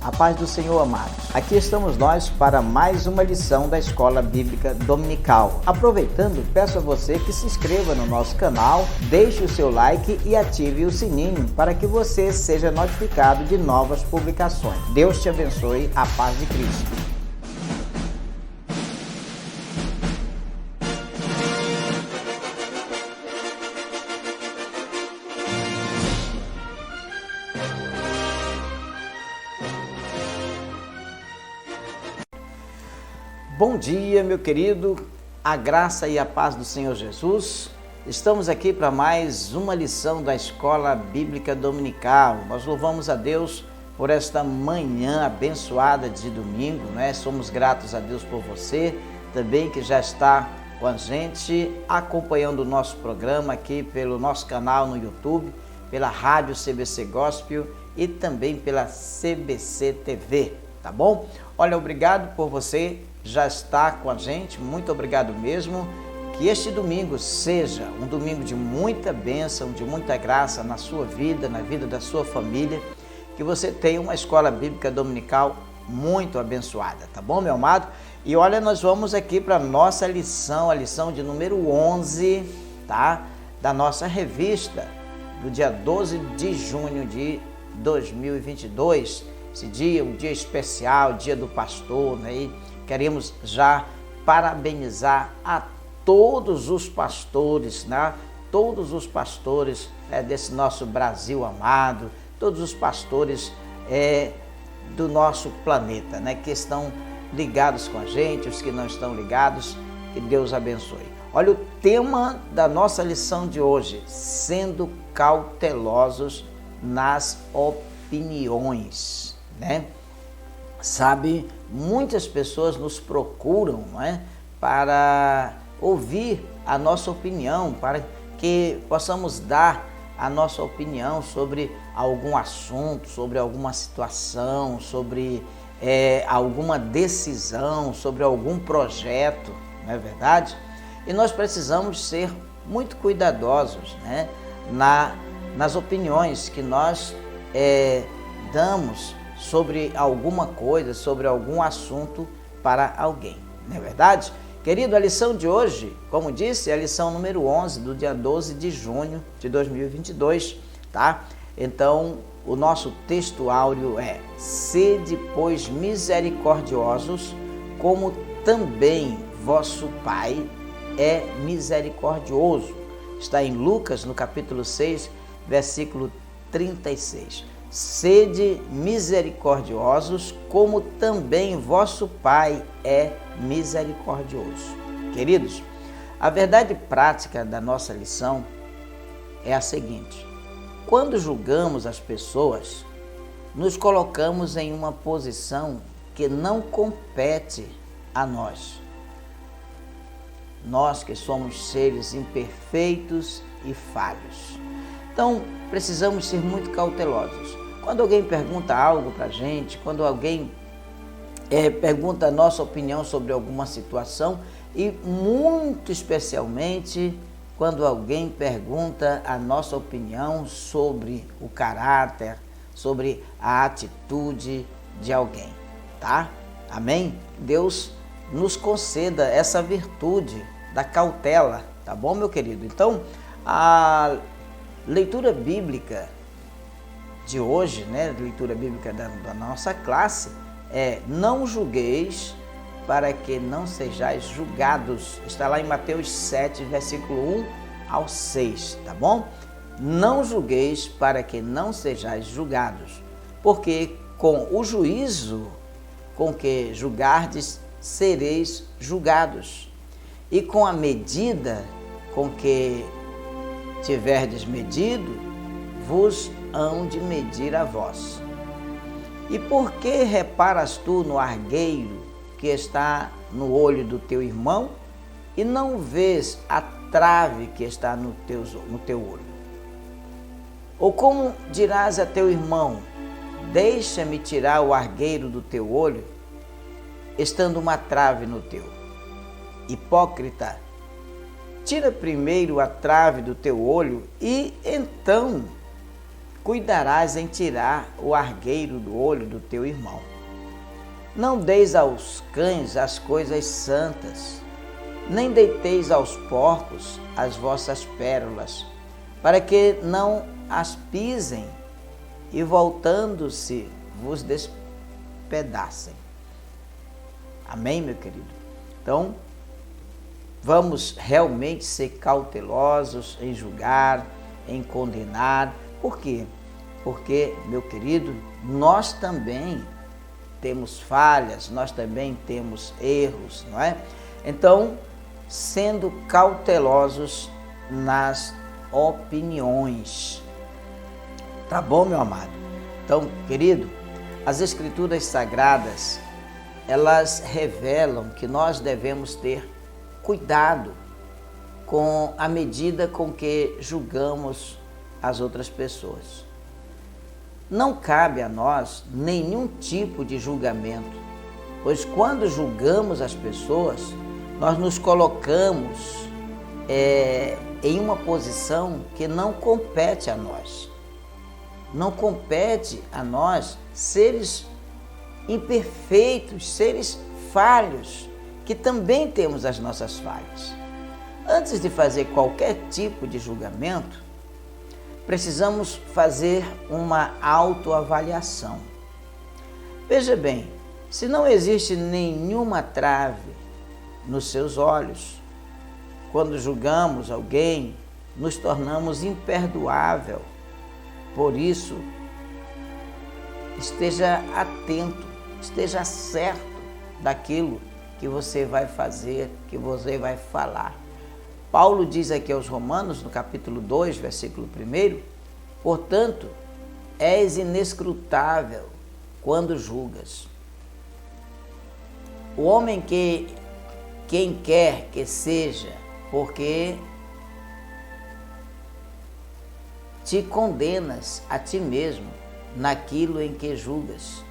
A paz do Senhor, amados. Aqui estamos nós para mais uma lição da Escola Bíblica Dominical. Aproveitando, peço a você que se inscreva no nosso canal, deixe o seu like e ative o sininho para que você seja notificado de novas publicações. Deus te abençoe, a paz de Cristo. Bom dia, meu querido, a graça e a paz do Senhor Jesus. Estamos aqui para mais uma lição da Escola Bíblica Dominical. Nós louvamos a Deus por esta manhã abençoada de domingo, né? Somos gratos a Deus por você, também que já está com a gente, acompanhando o nosso programa aqui pelo nosso canal no YouTube, pela Rádio CBC Gospel e também pela CBC TV, tá bom? Olha, obrigado por você já está com a gente, muito obrigado mesmo. Que este domingo seja um domingo de muita bênção, de muita graça na sua vida, na vida da sua família. Que você tenha uma escola bíblica dominical muito abençoada, tá bom, meu amado? E olha, nós vamos aqui para a nossa lição, a lição de número 11, tá? Da nossa revista, do dia 12 de junho de 2022. Esse dia, um dia especial, dia do pastor, né? E queremos já parabenizar a todos os pastores, né? Todos os pastores desse nosso Brasil amado, todos os pastores do nosso planeta, né? Que estão ligados com a gente, os que não estão ligados, que Deus abençoe. Olha o tema da nossa lição de hoje: sendo cautelosos nas opiniões, né? Sabe, muitas pessoas nos procuram, não é, para ouvir a nossa opinião, para que possamos dar a nossa opinião sobre algum assunto, sobre alguma situação, sobre alguma decisão, sobre algum projeto, não é verdade? E nós precisamos ser muito cuidadosos, né, nas opiniões que nós damos sobre alguma coisa, sobre algum assunto para alguém, não é verdade? Querido, a lição de hoje, como disse, é a lição número 11 do dia 12 de junho de 2022, tá? Então, o nosso texto áureo é: sede, pois, misericordiosos, como também vosso Pai é misericordioso. Está em Lucas, no capítulo 6, versículo 36. Sede misericordiosos, como também vosso Pai é misericordioso. Queridos, a verdade prática da nossa lição é a seguinte: quando julgamos as pessoas, nos colocamos em uma posição que não compete a nós. Nós que somos seres imperfeitos e falhos. Então, precisamos ser muito cautelosos. Quando alguém pergunta algo para a gente, quando alguém pergunta a nossa opinião sobre alguma situação, e muito especialmente quando alguém pergunta a nossa opinião sobre o caráter, sobre a atitude de alguém, tá? Amém? Deus nos conceda essa virtude da cautela, tá bom, meu querido? Então, a leitura bíblica de hoje, né, leitura bíblica da nossa classe, não julgueis para que não sejais julgados. Está lá em Mateus 7, versículo 1 ao 6, tá bom? Não julgueis para que não sejais julgados, porque com o juízo com que julgardes, sereis julgados, e com a medida com que tiverdes medido, vos hão de medir a vós. E por que reparas tu no argueiro que está no olho do teu irmão e não vês a trave que está no teu olho? Ou como dirás a teu irmão: deixa-me tirar o argueiro do teu olho, estando uma trave no teu? Hipócrita, tira primeiro a trave do teu olho e então cuidarás em tirar o argueiro do olho do teu irmão. Não deis aos cães as coisas santas, nem deiteis aos porcos as vossas pérolas, para que não as pisem e, voltando-se, vos despedacem. Amém, meu querido? Então, vamos realmente ser cautelosos em julgar, em condenar. Por quê? Porque, meu querido, nós também temos falhas, nós também temos erros, não é? Então, sendo cautelosos nas opiniões. Tá bom, meu amado? Então, querido, as Escrituras Sagradas, elas revelam que nós devemos ter cuidado com a medida com que julgamos as outras pessoas. Não cabe a nós nenhum tipo de julgamento, pois quando julgamos as pessoas, nós nos colocamos em uma posição que não compete a nós. Não compete a nós, seres imperfeitos, seres falhos, que também temos as nossas falhas. Antes de fazer qualquer tipo de julgamento, precisamos fazer uma autoavaliação. Veja bem, se não existe nenhuma trave nos seus olhos, quando julgamos alguém, nos tornamos imperdoável. Por isso, esteja atento, esteja certo daquilo que você vai fazer, que você vai falar. Paulo diz aqui aos Romanos, no capítulo 2, versículo 1, portanto, és inescrutável quando julgas. O homem quem quer que seja, porque te condenas a ti mesmo naquilo em que julgas.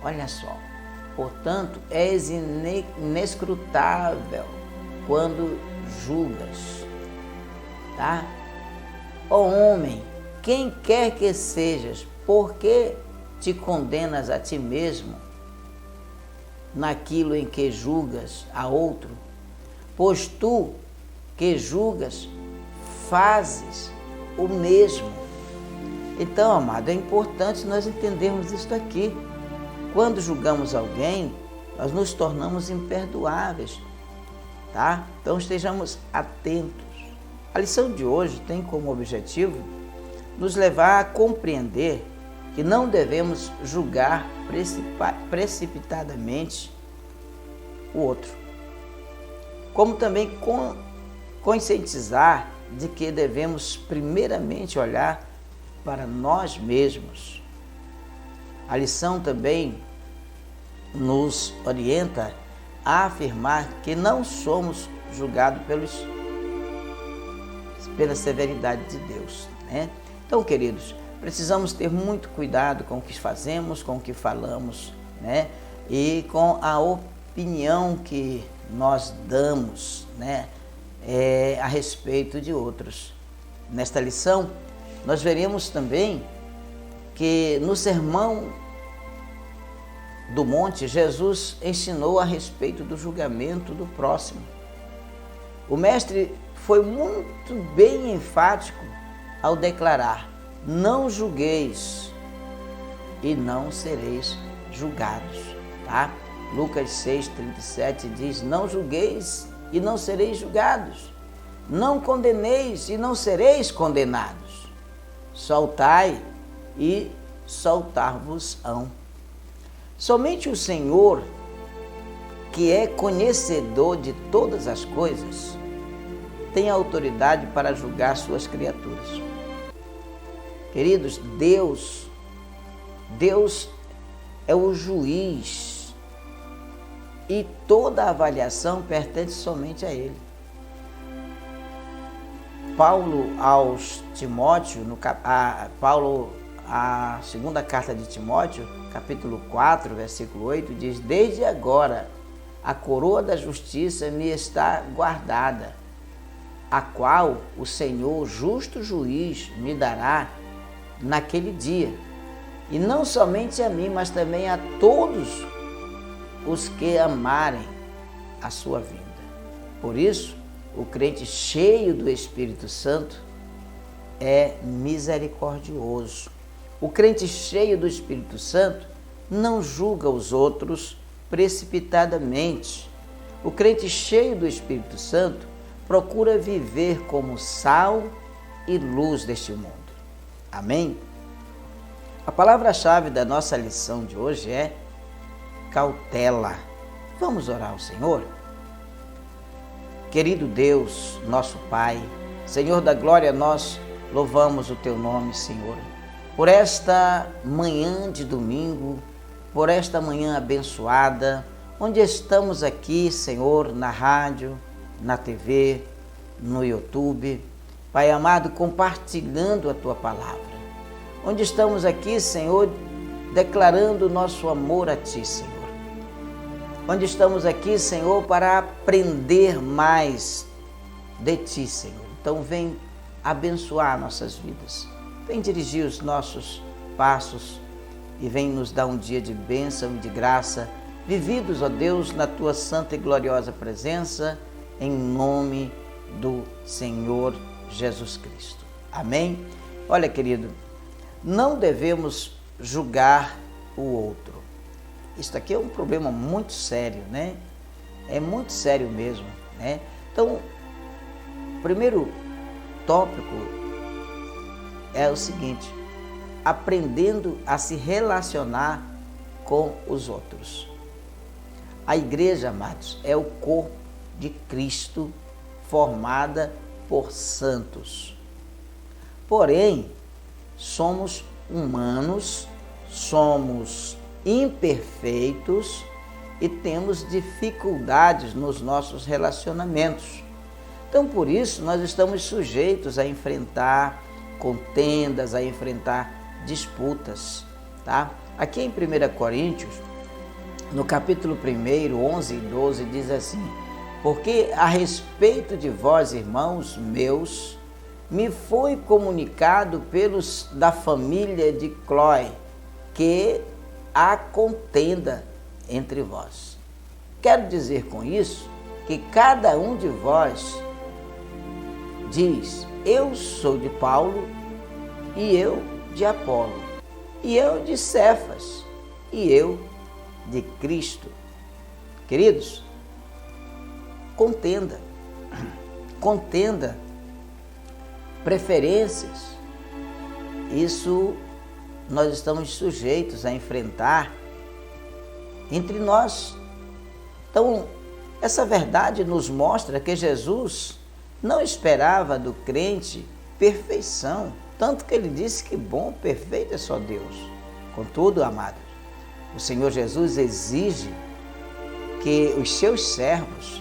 Olha só, portanto, és inescrutável quando julgas, tá? Ó homem, quem quer que sejas, por que te condenas a ti mesmo naquilo em que julgas a outro? Pois tu que julgas, fazes o mesmo. Então, amado, é importante nós entendermos isso aqui. Quando julgamos alguém, nós nos tornamos imperdoáveis, tá? Então, estejamos atentos. A lição de hoje tem como objetivo nos levar a compreender que não devemos julgar precipitadamente o outro, como também conscientizar de que devemos primeiramente olhar para nós mesmos. A lição também nos orienta a afirmar que não somos julgados pela severidade de Deus, né? Então, queridos, precisamos ter muito cuidado com o que fazemos, com o que falamos, né? E com a opinião que nós damos, né? A respeito de outros. Nesta lição, nós veremos também que no Sermão do Monte, Jesus ensinou a respeito do julgamento do próximo. O mestre foi muito bem enfático ao declarar: não julgueis e não sereis julgados, tá? Lucas 6,37 diz: não julgueis e não sereis julgados, não condeneis e não sereis condenados, soltai e soltar-vos-ão. Somente o Senhor, que é conhecedor de todas as coisas, tem autoridade para julgar suas criaturas. Queridos, Deus é o juiz e toda a avaliação pertence somente a Ele. Paulo aos Timóteo, a segunda carta de Timóteo, capítulo 4, versículo 8, diz: desde agora a coroa da justiça me está guardada, a qual o Senhor, justo juiz, me dará naquele dia. E não somente a mim, mas também a todos os que amarem a sua vinda. Por isso, o crente cheio do Espírito Santo é misericordioso. O crente cheio do Espírito Santo não julga os outros precipitadamente. O crente cheio do Espírito Santo procura viver como sal e luz deste mundo. Amém? A palavra-chave da nossa lição de hoje é cautela. Vamos orar ao Senhor? Querido Deus, nosso Pai, Senhor da glória, nós louvamos o Teu nome, Senhor, por esta manhã de domingo, por esta manhã abençoada, onde estamos aqui, Senhor, na rádio, na TV, no YouTube, Pai amado, compartilhando a Tua palavra. Onde estamos aqui, Senhor, declarando o nosso amor a Ti, Senhor. Onde estamos aqui, Senhor, para aprender mais de Ti, Senhor. Então vem abençoar nossas vidas. Vem dirigir os nossos passos e vem nos dar um dia de bênção e de graça, vividos, ó Deus, na Tua santa e gloriosa presença, em nome do Senhor Jesus Cristo. Amém? Olha, querido, não devemos julgar o outro. Isso aqui é um problema muito sério, né? É muito sério mesmo, né? Então, o primeiro tópico é o seguinte: aprendendo a se relacionar com os outros. A igreja, amados, é o corpo de Cristo formada por santos. Porém, somos humanos, somos imperfeitos e temos dificuldades nos nossos relacionamentos. Então, por isso, nós estamos sujeitos a enfrentar contendas, a enfrentar disputas, tá? Aqui em 1 Coríntios, no capítulo 1, 11 e 12, diz assim: porque a respeito de vós, irmãos meus, me foi comunicado pelos da família de Cloé que há contenda entre vós. Quero dizer com isso que cada um de vós diz: eu sou de Paulo, e eu de Apolo, e eu de Cefas, e eu de Cristo. Queridos, contenda, preferências, isso nós estamos sujeitos a enfrentar entre nós. Então, essa verdade nos mostra que Jesus não esperava do crente perfeição, tanto que ele disse que bom, perfeito é só Deus. Contudo, amados, o Senhor Jesus exige que os seus servos,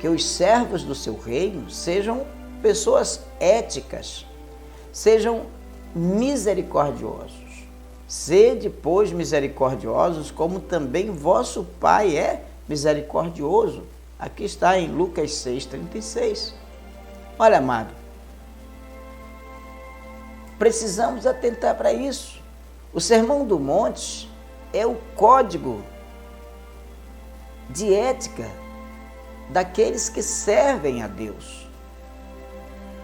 que os servos do seu reino sejam pessoas éticas, sejam misericordiosos. Sede, pois, misericordiosos, como também vosso Pai é misericordioso. Aqui está em Lucas 6,36. Olha, amado, precisamos atentar para isso. O Sermão do Monte é o código de ética daqueles que servem a Deus,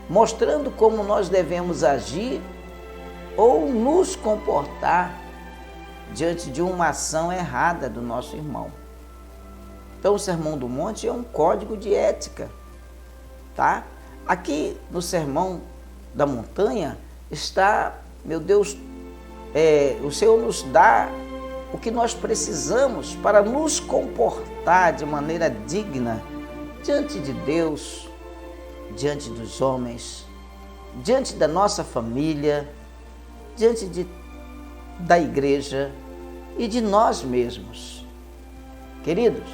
mostrando como nós devemos agir ou nos comportar diante de uma ação errada do nosso irmão. Então, o Sermão do Monte é um código de ética, tá? Aqui no Sermão da Montanha está, meu Deus, o Senhor nos dá o que nós precisamos para nos comportar de maneira digna diante de Deus, diante dos homens, diante da nossa família, diante da igreja e de nós mesmos. Queridos,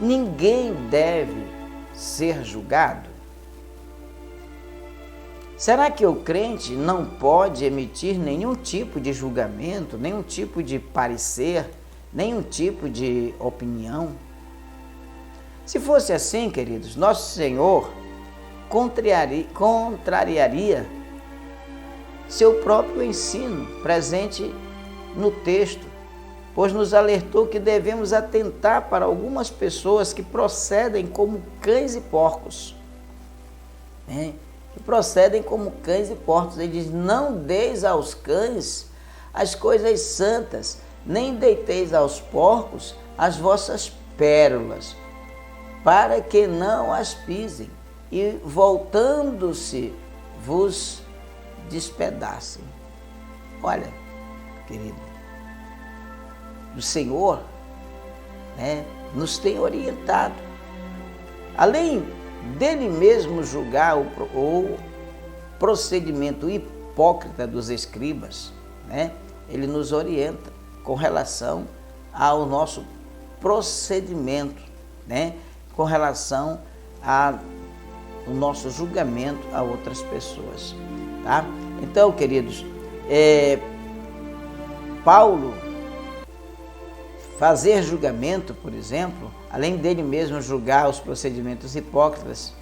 ninguém deve ser julgado. Será que o crente não pode emitir nenhum tipo de julgamento, nenhum tipo de parecer, nenhum tipo de opinião? Se fosse assim, queridos, nosso Senhor contrariaria seu próprio ensino presente no texto, pois nos alertou que devemos atentar para algumas pessoas que procedem como cães e porcos. Que procedem como cães e porcos. Ele diz: não deis aos cães as coisas santas, nem deiteis aos porcos as vossas pérolas, para que não as pisem, e voltando-se vos despedacem. Olha, querido, o Senhor nos tem orientado. Além dele mesmo julgar o procedimento hipócrita dos escribas, ele nos orienta com relação ao nosso procedimento, com relação ao nosso julgamento a outras pessoas. Tá? Então, queridos, Paulo fazer julgamento, por exemplo, além dele mesmo julgar os procedimentos hipócritas,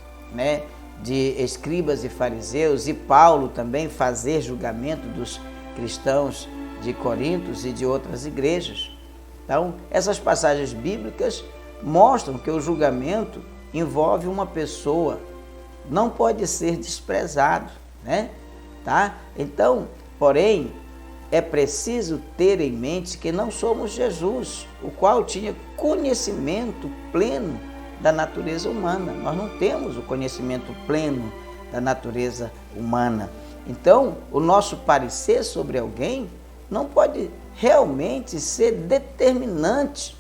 de escribas e fariseus, e Paulo também fazer julgamento dos cristãos de Corinto e de outras igrejas. Então, essas passagens bíblicas mostram que o julgamento envolve uma pessoa, não pode ser desprezado, Tá? Então, porém, é preciso ter em mente que não somos Jesus, o qual tinha conhecimento pleno da natureza humana. Nós não temos o conhecimento pleno da natureza humana. Então, o nosso parecer sobre alguém não pode realmente ser determinante,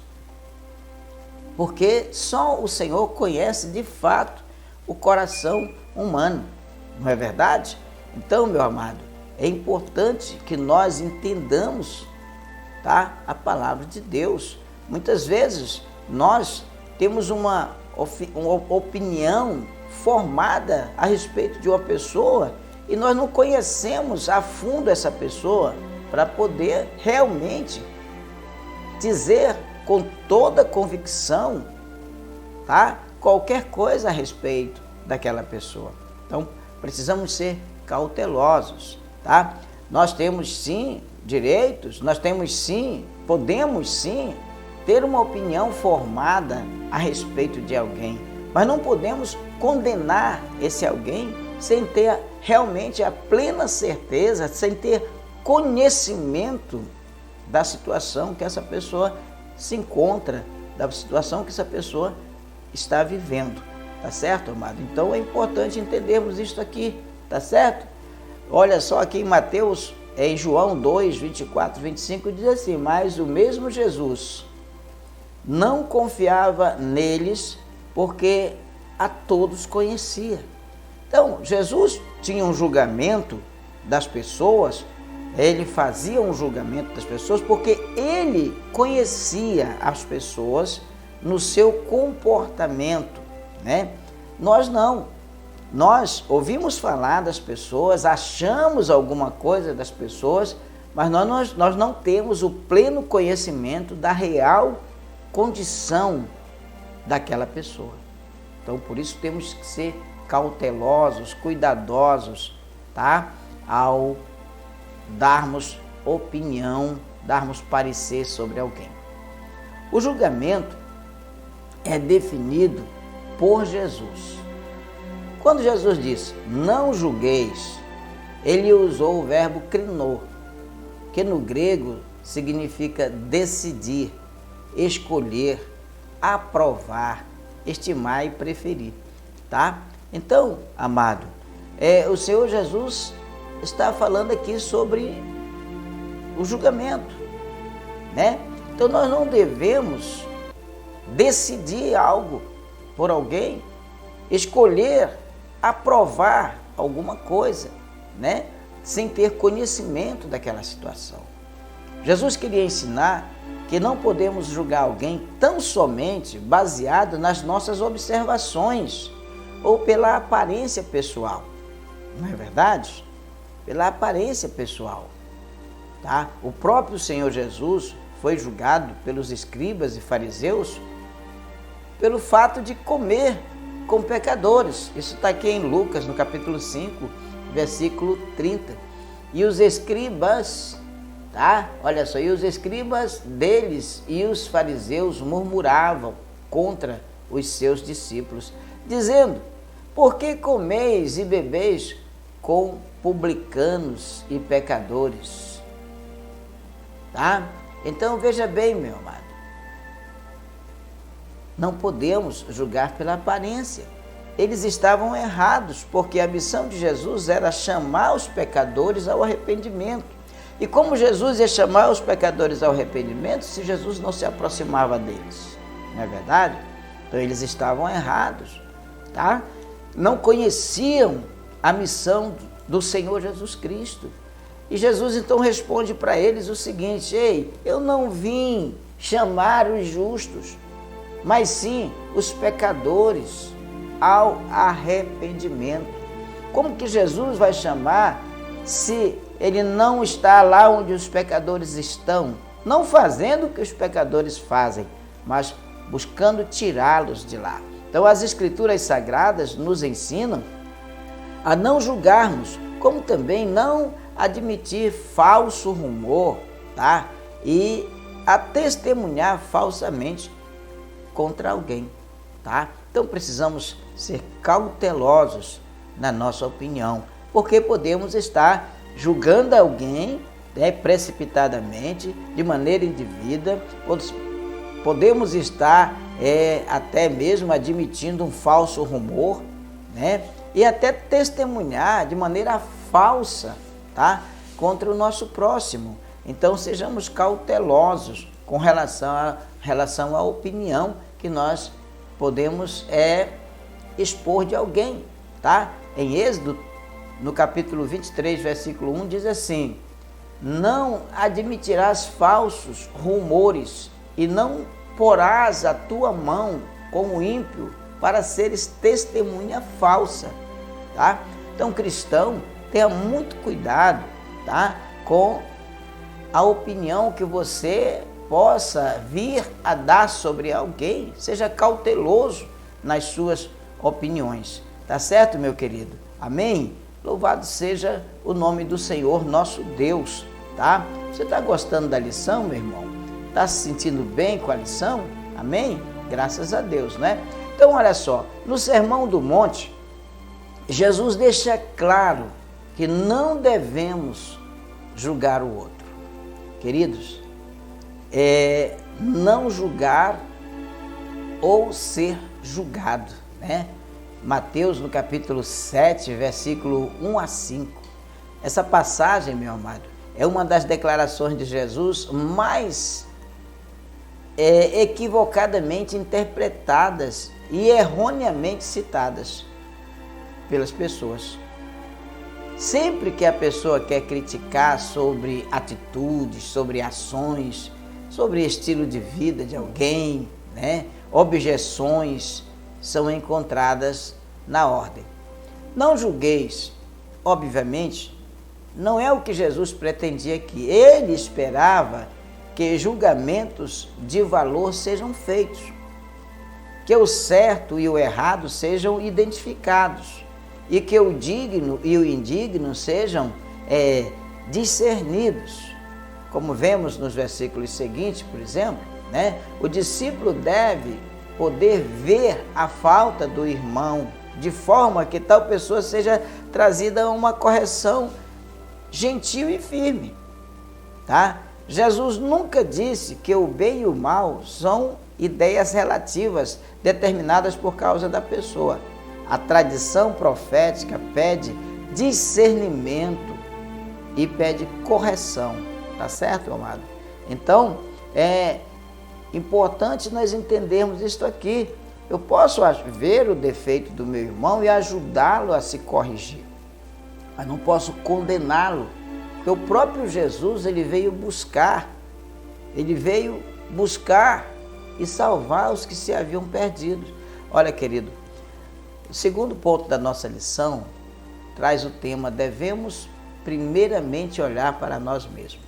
porque só o Senhor conhece de fato o coração humano, não é verdade? Então, meu amado, é importante que nós entendamos, tá, a palavra de Deus. Muitas vezes nós temos uma opinião formada a respeito de uma pessoa e nós não conhecemos a fundo essa pessoa para poder realmente dizer com toda convicção, tá, qualquer coisa a respeito daquela pessoa. Então, precisamos ser cautelosos, tá? Nós temos sim direitos, nós temos sim, podemos sim ter uma opinião formada a respeito de alguém, mas não podemos condenar esse alguém sem ter realmente a plena certeza, sem ter conhecimento da situação que essa pessoa se encontra, da situação que essa pessoa está vivendo, tá certo, amado? Então é importante entendermos isso aqui, tá certo? Olha só aqui em Mateus, em João 2, 24, 25, diz assim: mas o mesmo Jesus não confiava neles, porque a todos conhecia. Então, Jesus tinha um julgamento das pessoas, ele fazia um julgamento das pessoas, porque ele conhecia as pessoas no seu comportamento, Nós não. Nós ouvimos falar das pessoas, achamos alguma coisa das pessoas, mas nós não temos o pleno conhecimento da real condição daquela pessoa. Então, por isso temos que ser cautelosos, cuidadosos, tá? Ao darmos opinião, darmos parecer sobre alguém. O julgamento é definido por Jesus. Quando Jesus disse, não julgueis, ele usou o verbo krinô, que no grego significa decidir, escolher, aprovar, estimar e preferir, tá? Então, amado, o Senhor Jesus está falando aqui sobre o julgamento, Então, nós não devemos decidir algo por alguém, escolher, aprovar alguma coisa, sem ter conhecimento daquela situação. Jesus queria ensinar que não podemos julgar alguém tão somente baseado nas nossas observações ou pela aparência pessoal, não é verdade? Pela aparência pessoal, tá? O próprio Senhor Jesus foi julgado pelos escribas e fariseus pelo fato de comer com pecadores. Isso está aqui em Lucas, no capítulo 5, versículo 30. E os escribas, tá? Olha só, e os escribas deles e os fariseus murmuravam contra os seus discípulos, dizendo: por que comeis e bebeis com publicanos e pecadores? Tá? Então veja bem, meu amado, não podemos julgar pela aparência. Eles estavam errados, porque a missão de Jesus era chamar os pecadores ao arrependimento. E como Jesus ia chamar os pecadores ao arrependimento se Jesus não se aproximava deles? Não é verdade? Então eles estavam errados, tá? Não conheciam a missão do Senhor Jesus Cristo. E Jesus então responde para eles o seguinte: ei, eu não vim chamar os justos, mas sim os pecadores ao arrependimento. Como que Jesus vai chamar se ele não está lá onde os pecadores estão? Não fazendo o que os pecadores fazem, mas buscando tirá-los de lá. Então as Escrituras Sagradas nos ensinam a não julgarmos, como também não admitir falso rumor, tá? E a testemunhar falsamente contra alguém, tá? Então precisamos ser cautelosos na nossa opinião, porque podemos estar julgando alguém, né, precipitadamente, de maneira indevida, podemos estar até mesmo admitindo um falso rumor, né? E até testemunhar de maneira falsa, tá? Contra o nosso próximo. Então sejamos cautelosos com relação à opinião que nós podemos expor de alguém, tá? Em Êxodo, no capítulo 23, versículo 1, diz assim: não admitirás falsos rumores e não porás a tua mão como ímpio para seres testemunha falsa, tá? Então, cristão, tenha muito cuidado, tá? Com a opinião que você possa vir a dar sobre alguém. Seja cauteloso nas suas opiniões, tá certo, meu querido? Amém? Louvado seja o nome do Senhor nosso Deus, tá? Você está gostando da lição, meu irmão? Está se sentindo bem com a lição? Amém? Graças a Deus, né? Então, olha só, no Sermão do Monte, Jesus deixa claro que não devemos julgar o outro. Queridos, não julgar ou ser julgado, né? Mateus, no capítulo 7, versículo 1 a 5. Essa passagem, meu amado, é uma das declarações de Jesus mais equivocadamente interpretadas e erroneamente citadas pelas pessoas. Sempre que a pessoa quer criticar sobre atitudes, sobre ações, sobre estilo de vida de alguém, né? Objeções são encontradas na ordem. Não julgueis, obviamente, não é o que Jesus pretendia aqui. Ele esperava que julgamentos de valor sejam feitos, que o certo e o errado sejam identificados e que o digno e o indigno sejam discernidos. Como vemos nos versículos seguintes, por exemplo, né? O discípulo deve poder ver a falta do irmão, de forma que tal pessoa seja trazida a uma correção gentil e firme, tá? Jesus nunca disse que o bem e o mal são ideias relativas, determinadas por causa da pessoa. A tradição profética pede discernimento e pede correção, tá certo, amado? Então, é importante nós entendermos isto aqui. Eu posso ver o defeito do meu irmão e ajudá-lo a se corrigir, mas não posso condená-lo, porque o próprio Jesus, ele veio buscar e salvar os que se haviam perdido. Olha, querido, o segundo ponto da nossa lição traz o tema: devemos primeiramente olhar para nós mesmos.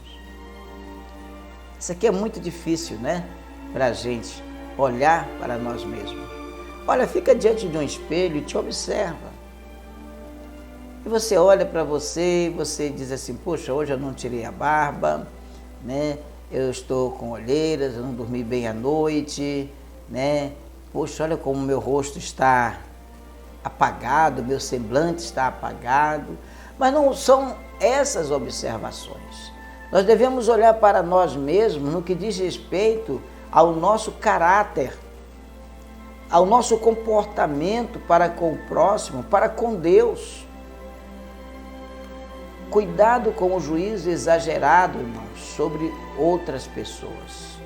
Isso aqui é muito difícil, né? Para a gente olhar para nós mesmos. Olha, fica diante de um espelho e te observa. E você olha para você e você diz assim, poxa, hoje eu não tirei a barba, né? Eu estou com olheiras, eu não dormi bem à noite, né? Poxa, olha como meu rosto está apagado, meu semblante está apagado. Mas não são essas observações. Nós devemos olhar para nós mesmos no que diz respeito ao nosso caráter, ao nosso comportamento para com o próximo, para com Deus. Cuidado com o juízo exagerado, irmãos, sobre outras pessoas.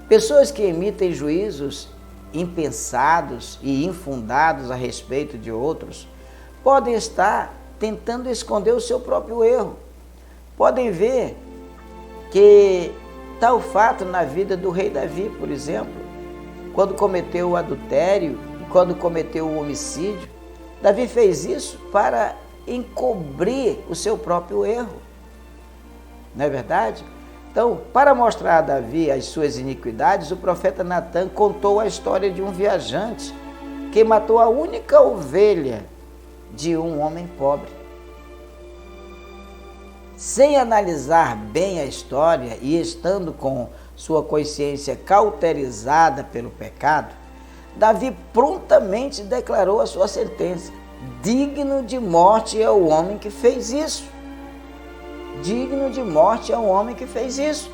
Pessoas que emitem juízos impensados e infundados a respeito de outros podem estar tentando esconder o seu próprio erro. Podem ver que tal fato na vida do rei Davi, por exemplo, quando cometeu o adultério, quando cometeu o homicídio, Davi fez isso para encobrir o seu próprio erro. Não é verdade? Então, para mostrar a Davi as suas iniquidades, o profeta Natã contou a história de um viajante que matou a única ovelha de um homem pobre. Sem analisar bem a história e estando com sua consciência cauterizada pelo pecado, Davi prontamente declarou a sua sentença. Digno de morte é o homem que fez isso. Digno de morte é o homem que fez isso.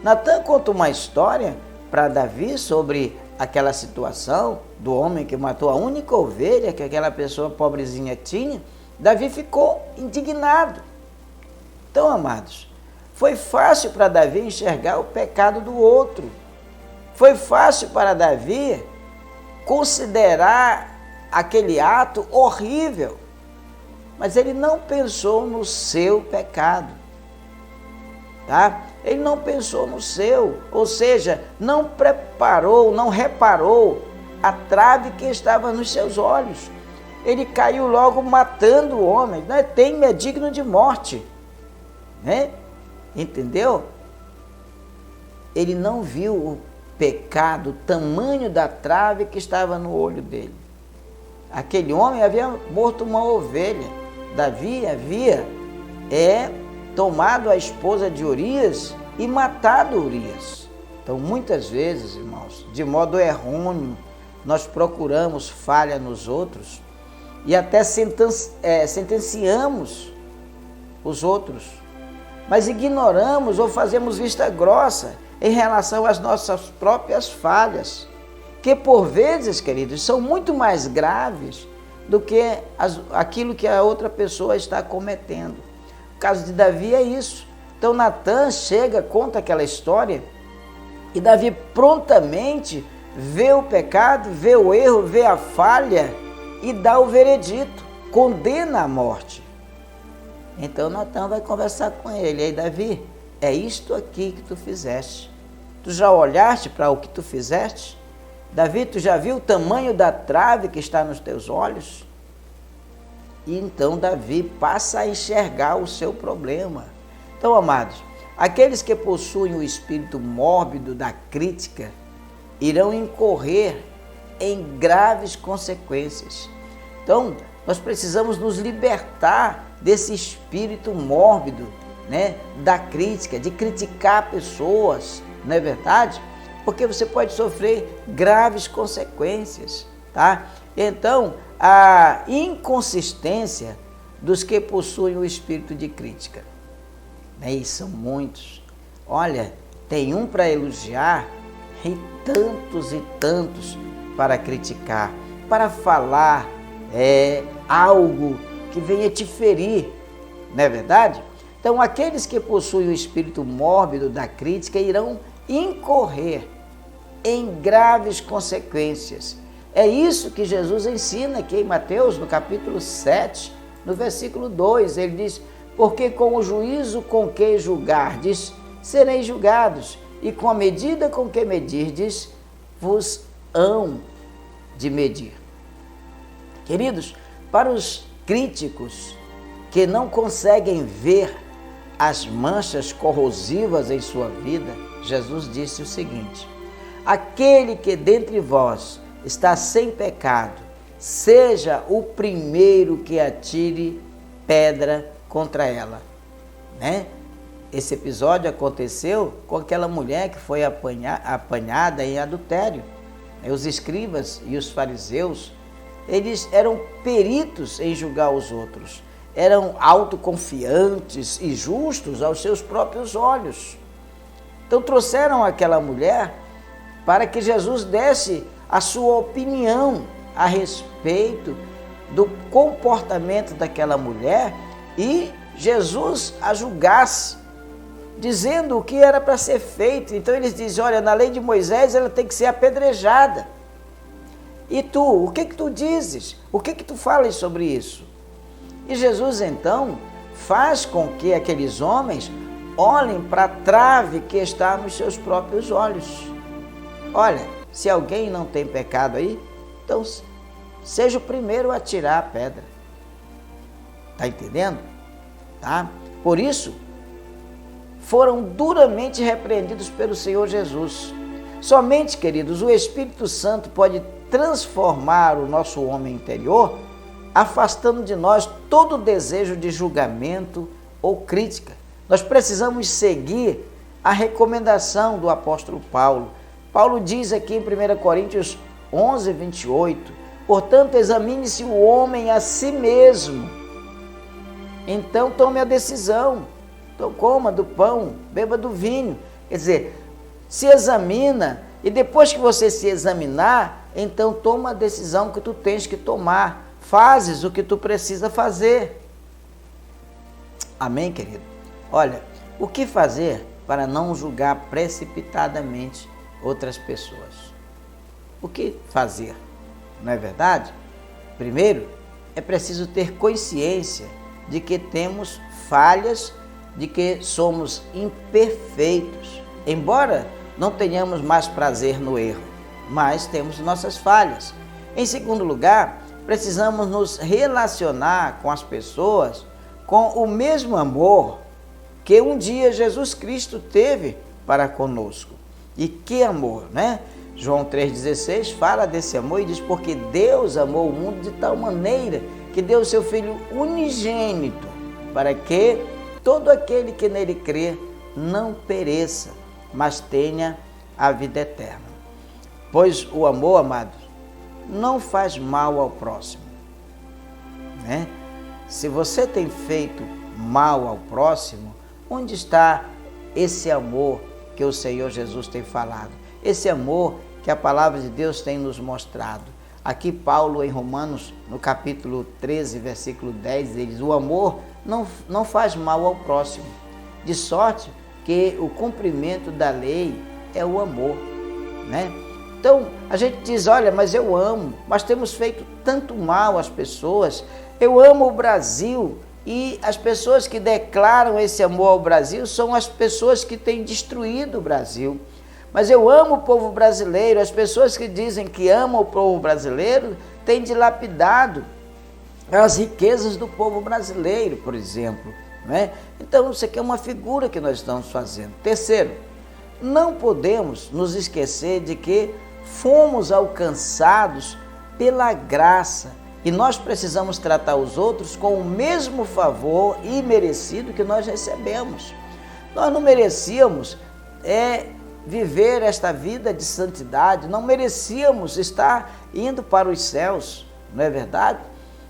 Natã conta uma história para Davi sobre aquela situação do homem que matou a única ovelha que aquela pessoa pobrezinha tinha. Davi ficou indignado. Então, amados, foi fácil para Davi enxergar o pecado do outro. Foi fácil para Davi considerar aquele ato horrível, mas ele não pensou no seu pecado, tá? Ele não pensou no seu, ou seja, não preparou, não reparou a trave que estava nos seus olhos. Ele caiu logo matando o homem, né? Tem-me é digno de morte, né? Entendeu? Ele não viu o pecado, o tamanho da trave que estava no olho dele. Aquele homem havia morto uma ovelha. Davi havia tomado a esposa de Urias e matado Urias. Então, muitas vezes, irmãos, de modo errôneo, nós procuramos falha nos outros e até sentenciamos os outros, mas ignoramos ou fazemos vista grossa em relação às nossas próprias falhas, que por vezes, queridos, são muito mais graves do que aquilo que a outra pessoa está cometendo. O caso de Davi é isso. Então Natã chega, conta aquela história e Davi prontamente vê o pecado, vê o erro, vê a falha e dá o veredito, condena a morte. Então Natã vai conversar com ele. Ei, Davi, é isto aqui que tu fizeste. Tu já olhaste para o que tu fizeste? Davi, tu já viu o tamanho da trave que está nos teus olhos? E então Davi passa a enxergar o seu problema. Então, amados, aqueles que possuem o espírito mórbido da crítica irão incorrer em graves consequências. Então, nós precisamos nos libertar desse espírito mórbido, né, da crítica, de criticar pessoas, não é verdade? Porque você pode sofrer graves consequências, tá? Então, a inconsistência dos que possuem o espírito de crítica, né? E são muitos. Olha, tem um para elogiar e tantos para criticar, para falar algo que venha te ferir, não é verdade? Então, aqueles que possuem o espírito mórbido da crítica irão incorrer em graves consequências. É isso que Jesus ensina aqui em Mateus, no capítulo 7, no versículo 2. Ele diz, porque com o juízo com que julgardes, sereis julgados, e com a medida com que medirdes, vos hão de medir. Queridos, para os críticos que não conseguem ver as manchas corrosivas em sua vida, Jesus disse o seguinte, aquele que dentre vós está sem pecado, seja o primeiro que atire pedra contra ela, né? Esse episódio aconteceu com aquela mulher que foi apanhada em adultério. Os escribas e os fariseus, eles eram peritos em julgar os outros, eram autoconfiantes e justos aos seus próprios olhos. Então trouxeram aquela mulher para que Jesus desse a sua opinião a respeito do comportamento daquela mulher e Jesus a julgasse, dizendo o que era para ser feito. Então eles dizem, olha, na lei de Moisés ela tem que ser apedrejada. E tu, o que tu dizes? O que tu falas sobre isso? E Jesus então faz com que aqueles homens olhem para a trave que está nos seus próprios olhos. Olha, se alguém não tem pecado aí, então seja o primeiro a tirar a pedra. Está entendendo? Tá? Por isso, foram duramente repreendidos pelo Senhor Jesus. Somente, queridos, o Espírito Santo pode transformar o nosso homem interior, afastando de nós todo desejo de julgamento ou crítica. Nós precisamos seguir a recomendação do apóstolo Paulo. Paulo diz aqui em 1 Coríntios 11, 28, portanto, examine-se o homem a si mesmo. Então tome a decisão. Então coma do pão, beba do vinho. Quer dizer, se examina e depois que você se examinar, então toma a decisão que tu tens que tomar. Fazes o que tu precisa fazer. Amém, querido? Olha, o que fazer para não julgar precipitadamente outras pessoas? O que fazer? Não é verdade? Primeiro, é preciso ter consciência de que temos falhas, de que somos imperfeitos. Embora não tenhamos mais prazer no erro, mas temos nossas falhas. Em segundo lugar, precisamos nos relacionar com as pessoas com o mesmo amor que um dia Jesus Cristo teve para conosco. E que amor, né? João 3,16 fala desse amor e diz, porque Deus amou o mundo de tal maneira que deu o seu Filho unigênito, para que todo aquele que nele crê não pereça, mas tenha a vida eterna. Pois o amor, amados, não faz mal ao próximo, né? Se você tem feito mal ao próximo, onde está esse amor que o Senhor Jesus tem falado? Esse amor que a palavra de Deus tem nos mostrado. Aqui Paulo, em Romanos, no capítulo 13, versículo 10, ele diz, o amor não faz mal ao próximo, de sorte que o cumprimento da lei é o amor, né? Então, a gente diz, olha, mas eu amo, mas temos feito tanto mal às pessoas. Eu amo o Brasil, e as pessoas que declaram esse amor ao Brasil são as pessoas que têm destruído o Brasil. Mas eu amo o povo brasileiro, as pessoas que dizem que amam o povo brasileiro têm dilapidado as riquezas do povo brasileiro, por exemplo, né? Então, isso aqui é uma figura que nós estamos fazendo. Terceiro, não podemos nos esquecer de que fomos alcançados pela graça e nós precisamos tratar os outros com o mesmo favor imerecido que nós recebemos. Nós não merecíamos viver esta vida de santidade, não merecíamos estar indo para os céus, não é verdade?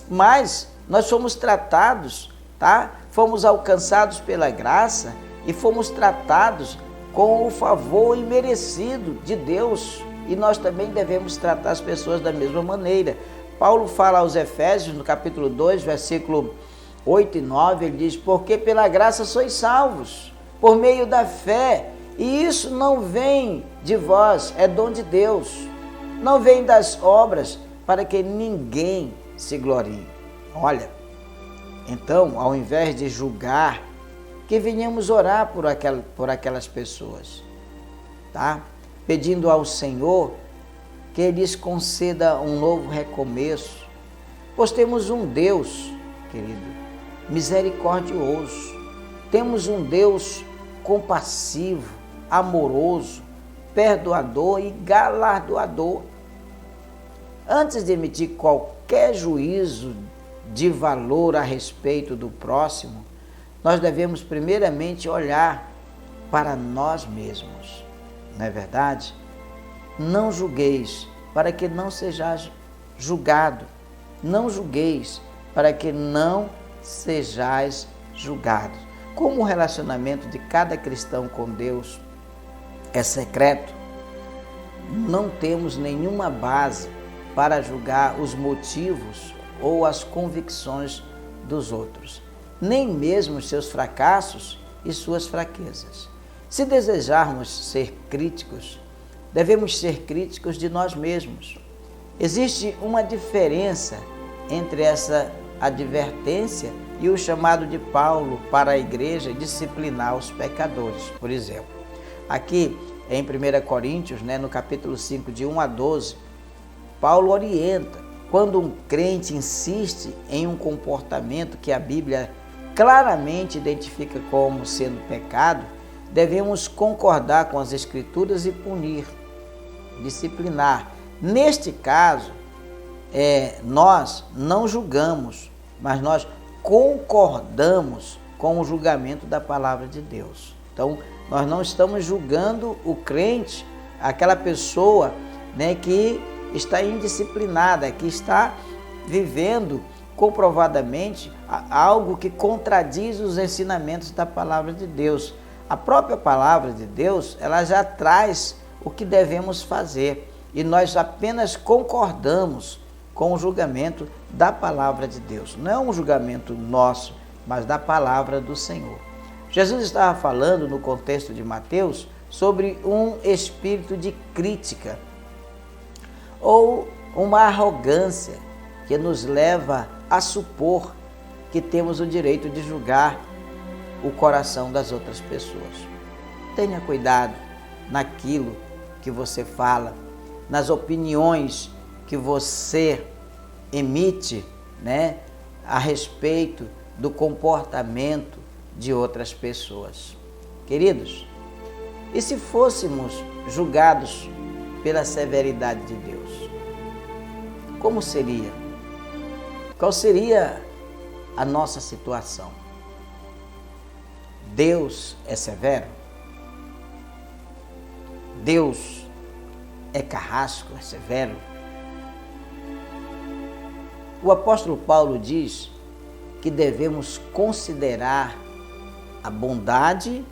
Mas nós fomos tratados, tá? Fomos alcançados pela graça e fomos tratados com o favor imerecido de Deus. E nós também devemos tratar as pessoas da mesma maneira. Paulo fala aos Efésios, no capítulo 2, versículo 8 e 9, ele diz, porque pela graça sois salvos, por meio da fé, e isso não vem de vós, é dom de Deus, não vem das obras, para que ninguém se glorie. Olha, então, ao invés de julgar, que venhamos orar por aquelas pessoas, tá? Pedindo ao Senhor que Ele lhes conceda um novo recomeço, pois temos um Deus, querido, misericordioso, temos um Deus compassivo, amoroso, perdoador e galardoador. Antes de emitir qualquer juízo de valor a respeito do próximo, nós devemos primeiramente olhar para nós mesmos. Não é verdade? Não julgueis, para que não sejais julgado. Não julgueis, para que não sejais julgados. Como o relacionamento de cada cristão com Deus é secreto, não temos nenhuma base para julgar os motivos ou as convicções dos outros, nem mesmo os seus fracassos e suas fraquezas. Se desejarmos ser críticos, devemos ser críticos de nós mesmos. Existe uma diferença entre essa advertência e o chamado de Paulo para a igreja disciplinar os pecadores. Por exemplo, aqui em 1 Coríntios, no capítulo 5, de 1 a 12, Paulo orienta: quando um crente insiste em um comportamento que a Bíblia claramente identifica como sendo pecado, devemos concordar com as Escrituras e punir, disciplinar. Neste caso, nós não julgamos, mas nós concordamos com o julgamento da palavra de Deus. Então, nós não estamos julgando o crente, aquela pessoa que está indisciplinada, que está vivendo comprovadamente algo que contradiz os ensinamentos da palavra de Deus. A própria palavra de Deus, ela já traz o que devemos fazer e nós apenas concordamos com o julgamento da palavra de Deus. Não é um julgamento nosso, mas da palavra do Senhor. Jesus estava falando no contexto de Mateus sobre um espírito de crítica ou uma arrogância que nos leva a supor que temos o direito de julgar o coração das outras pessoas. Tenha cuidado naquilo que você fala, nas opiniões que você emite, a respeito do comportamento de outras pessoas. Queridos, e se fôssemos julgados pela severidade de Deus, como seria? Qual seria a nossa situação? Deus é severo? Deus é carrasco, é severo? O apóstolo Paulo diz que devemos considerar a bondade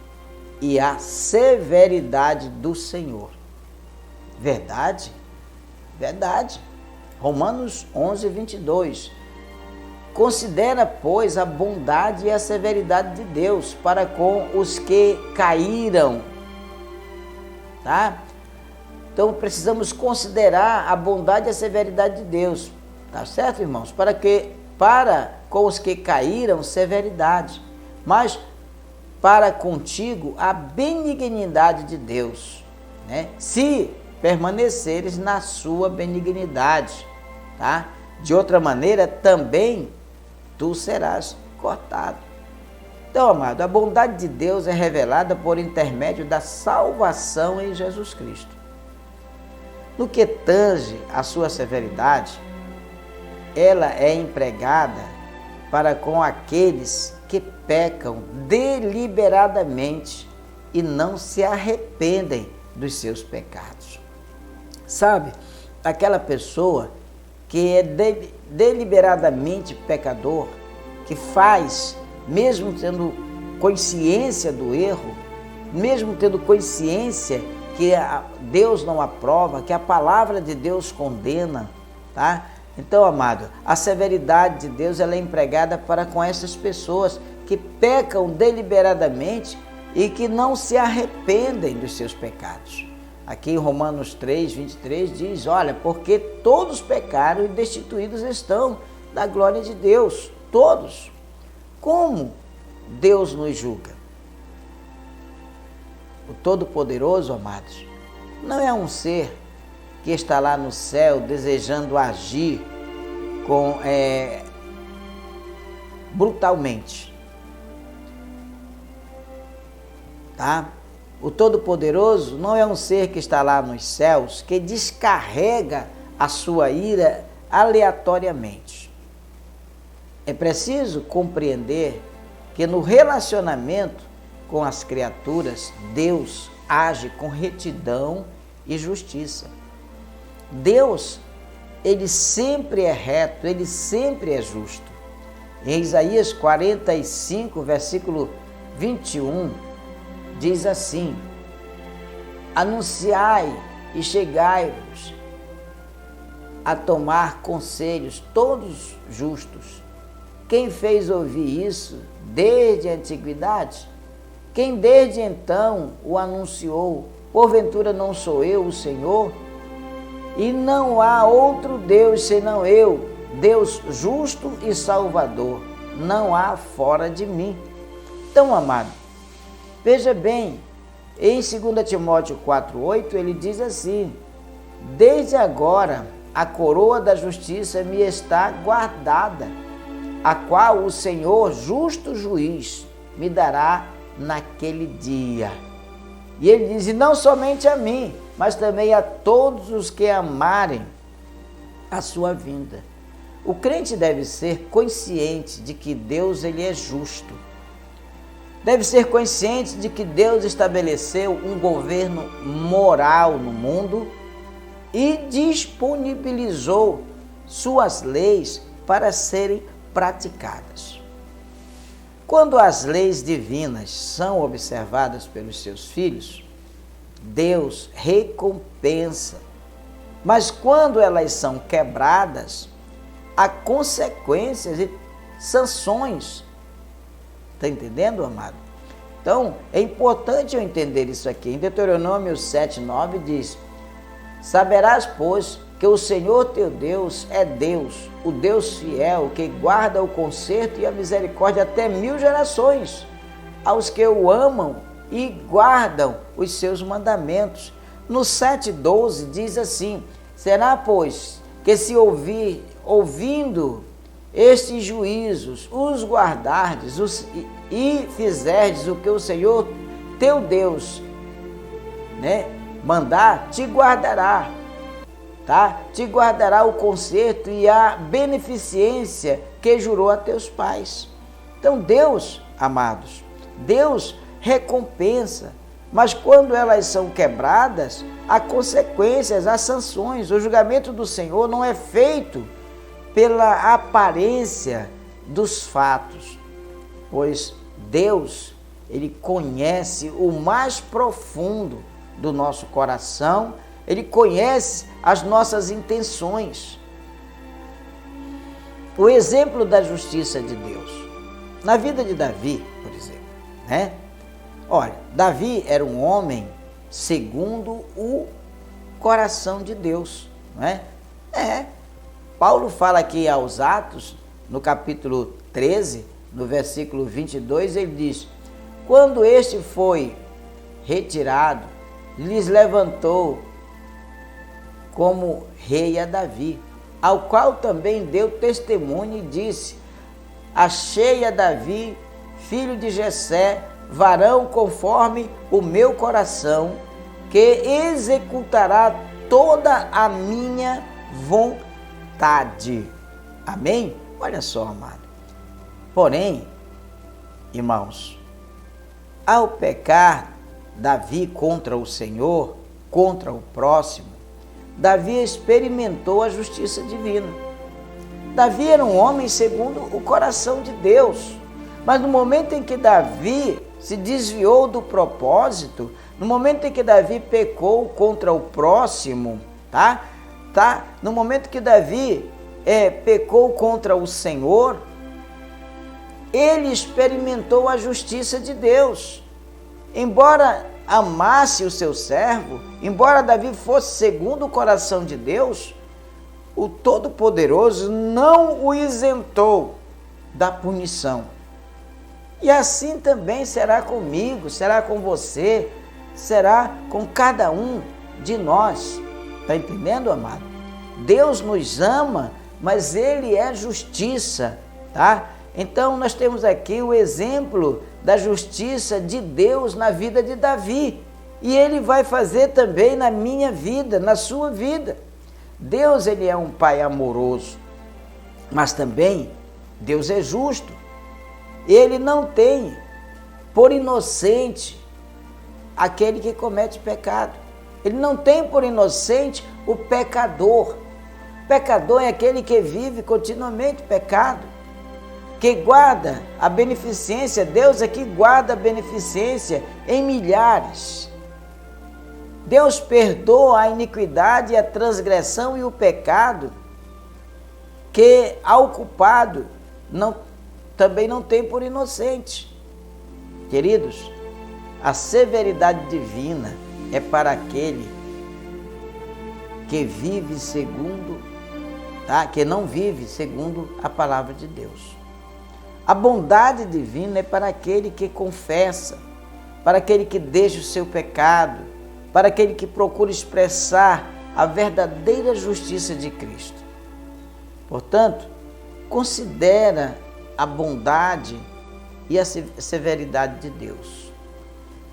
e a severidade do Senhor. Verdade? Verdade. Romanos 11, 22. Considera, pois, a bondade e a severidade de Deus para com os que caíram. Tá? Então, precisamos considerar a bondade e a severidade de Deus. Tá certo, irmãos? Para com os que caíram, severidade. Mas para contigo, a benignidade de Deus. Se permaneceres na sua benignidade. Tá? De outra maneira, também tu serás cortado. Então, amado, a bondade de Deus é revelada por intermédio da salvação em Jesus Cristo. No que tange a sua severidade, ela é empregada para com aqueles que pecam deliberadamente e não se arrependem dos seus pecados. Sabe, aquela pessoa que é deliberadamente pecador, que faz, mesmo tendo consciência do erro, mesmo tendo consciência que Deus não aprova, que a palavra de Deus condena, tá? Então, amado, a severidade de Deus ela é empregada para com essas pessoas que pecam deliberadamente e que não se arrependem dos seus pecados. Aqui em Romanos 3, 23 diz, olha, porque todos pecaram e destituídos estão da glória de Deus, todos. Como Deus nos julga? O Todo-Poderoso, amados, não é um ser que está lá no céu desejando agir brutalmente. Tá? O Todo-Poderoso não é um ser que está lá nos céus que descarrega a sua ira aleatoriamente. É preciso compreender que no relacionamento com as criaturas, Deus age com retidão e justiça. Deus, ele sempre é reto, ele sempre é justo. Em Isaías 45, versículo 21, diz assim: anunciai e chegai-vos a tomar conselhos todos justos. Quem fez ouvir isso desde a antiguidade? Quem desde então o anunciou? Porventura não sou eu, o Senhor? E não há outro Deus senão eu, Deus justo e salvador. Não há fora de mim. Então, amado, veja bem, em 2 Timóteo 4,8, ele diz assim: desde agora a coroa da justiça me está guardada, a qual o Senhor, justo juiz, me dará naquele dia. E ele diz: e não somente a mim, mas também a todos os que amarem a sua vinda. O crente deve ser consciente de que Deus, ele é justo. Deve ser consciente de que Deus estabeleceu um governo moral no mundo e disponibilizou suas leis para serem praticadas. Quando as leis divinas são observadas pelos seus filhos, Deus recompensa. Mas quando elas são quebradas, há consequências e sanções. Está entendendo, amado? Então, é importante eu entender isso aqui. Em Deuteronômio 7,9 diz: saberás, pois, que o Senhor teu Deus é Deus, o Deus fiel, que guarda o conserto e a misericórdia até 1000 gerações, aos que o amam e guardam os seus mandamentos. No 7,12 diz assim: será, pois, que se ouvindo estes juízos, os guardardes e fizerdes o que o Senhor teu Deus, mandar, te guardará, tá? Te guardará o conserto e a beneficência que jurou a teus pais. Então Deus, amados, Deus recompensa, mas quando elas são quebradas, há consequências, há sanções. O julgamento do Senhor não é feito pela aparência dos fatos, pois Deus, ele conhece o mais profundo do nosso coração, ele conhece as nossas intenções. O exemplo da justiça de Deus, na vida de Davi, por exemplo, Olha, Davi era um homem segundo o coração de Deus, não é? Paulo fala aqui aos Atos, no capítulo 13, no versículo 22, ele diz: quando este foi retirado, lhes levantou como rei a Davi, ao qual também deu testemunho e disse: achei a Davi, filho de Jessé, varão conforme o meu coração, que executará toda a minha vontade. Amém? Olha só, amado. Porém, irmãos, ao pecar Davi contra o Senhor, contra o próximo, Davi experimentou a justiça divina. Davi era um homem segundo o coração de Deus, mas no momento em que Davi se desviou do propósito, no momento em que Davi pecou contra o próximo, no momento que Davi pecou contra o Senhor, ele experimentou a justiça de Deus. Embora amasse o seu servo, embora Davi fosse segundo o coração de Deus, o Todo-Poderoso não o isentou da punição. E assim também será comigo, será com você, será com cada um de nós. Está entendendo, amado? Deus nos ama, mas Ele é justiça, tá? Então nós temos aqui o exemplo da justiça de Deus na vida de Davi. E Ele vai fazer também na minha vida, na sua vida. Deus, ele é um Pai amoroso, mas também Deus é justo. Ele não tem por inocente aquele que comete pecado. Ele não tem por inocente o pecador. Pecador é aquele que vive continuamente pecado, que guarda a beneficência. Deus é que guarda a beneficência em milhares. Deus perdoa a iniquidade, a transgressão e o pecado, que ao culpado também não tem por inocente. Queridos, a severidade divina é para aquele que vive segundo, que não vive segundo a palavra de Deus. A bondade divina é para aquele que confessa, para aquele que deixa o seu pecado, para aquele que procura expressar a verdadeira justiça de Cristo. Portanto, considera a bondade e a severidade de Deus.